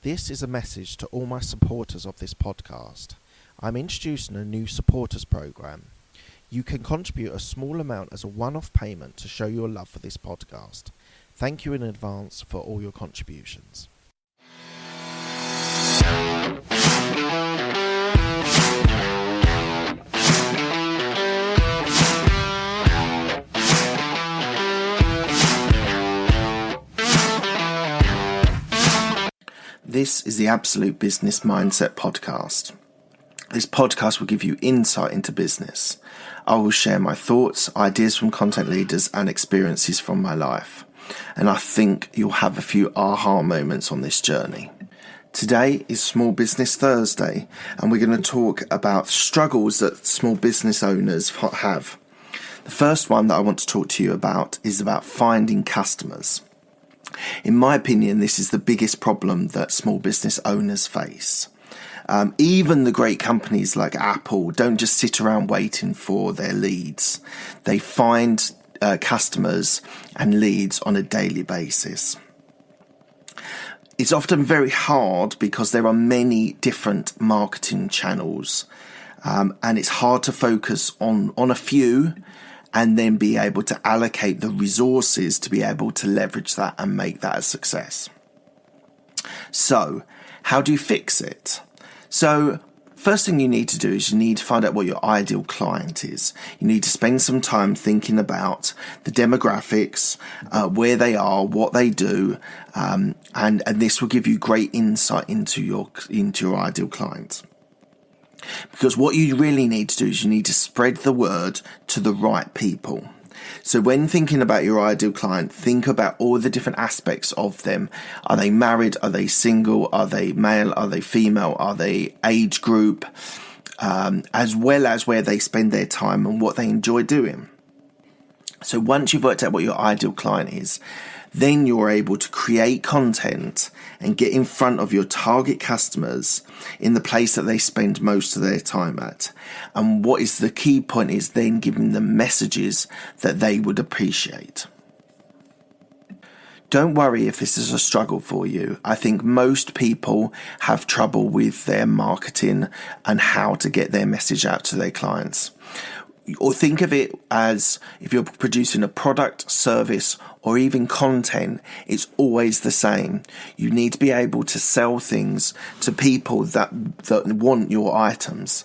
This is a message to all my supporters of this podcast. I'm introducing a new supporters program. You can contribute a small amount as a one-off payment to show your love for this podcast. Thank you in advance for all your contributions. This is the Absolute Business Mindset Podcast. This podcast will give you insight into business. I will share my thoughts, ideas from content leaders, and experiences from my life. And I think you'll have a few aha moments on this journey. Today is Small Business Thursday, and we're going to talk about struggles that small business owners have. The first one that I want to talk to you about is about finding customers. In my opinion, this is the biggest problem that small business owners face. Even the great companies like Apple don't just sit around waiting for their leads. They find customers and leads on a daily basis. It's often very hard because there are many different marketing channels, and it's hard to focus on a few and then be able to allocate the resources to be able to leverage that and make that a success. So, how do you fix it? So, first thing you need to do is you need to find out what your ideal client is. You need to spend some time thinking about the demographics, where they are, what they do, and this will give you great insight into your ideal client. Because what you really need to do is you need to spread the word to the right people. So when thinking about your ideal client, think about all the different aspects of them. Are they married? Are they single? Are they male? Are they female? Are they age group? As well as where they spend their time and what they enjoy doing. So once you've worked out what your ideal client is, then you're able to create content and get in front of your target customers in the place that they spend most of their time at. And what is the key point is then giving them messages that they would appreciate. Don't worry if this is a struggle for you. I think most people have trouble with their marketing and how to get their message out to their clients. Or think of it as if you're producing a product, service, or even content, it's always the same. You need to be able to sell things to people that want your items.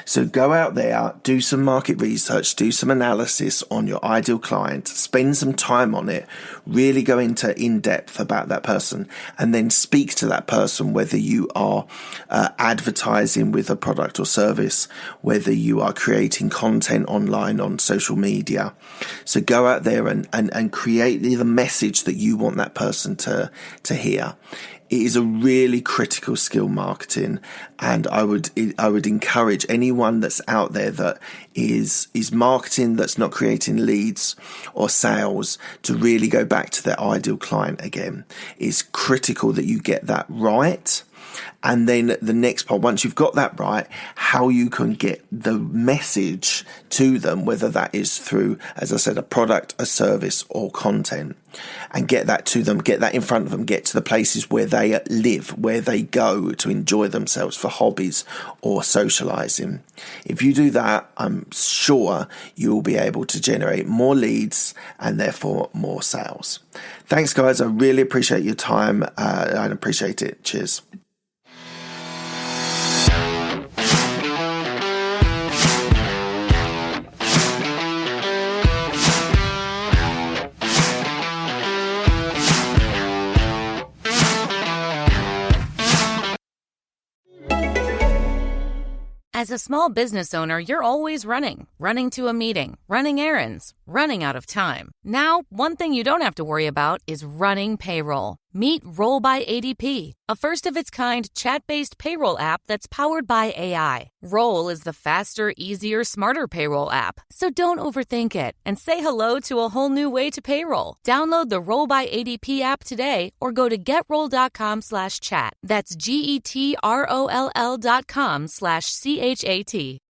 So go out there, do some market research, do some analysis on your ideal client, spend some time on it, really go into in-depth about that person, and then speak to that person, whether you are advertising with a product or service, whether you are creating content online on social media. So go out there and create the message that you want that person to hear. It is a really critical skill, marketing, and I would encourage anyone that's out there that is marketing, that's not creating leads or sales, to really go back to their ideal client again. It's critical that you get that right. And then the next part, once you've got that right, how you can get the message to them, whether that is through, as I said, a product, a service, or content, and get that to them, get that in front of them, get to the places where they live, where they go to enjoy themselves for hobbies or socializing. If you do that, I'm sure you will be able to generate more leads and therefore more sales. Thanks, guys. I really appreciate your time. I appreciate it. Cheers. As a small business owner, you're always running to a meeting, running errands, running out of time. Now, one thing you don't have to worry about is running payroll. Meet Roll by ADP, a first-of-its-kind chat-based payroll app that's powered by AI. Roll is the faster, easier, smarter payroll app, so don't overthink it and say hello to a whole new way to payroll. Download the Roll by ADP app today or go to getroll.com/chat. That's GETROLL.com/CHAT.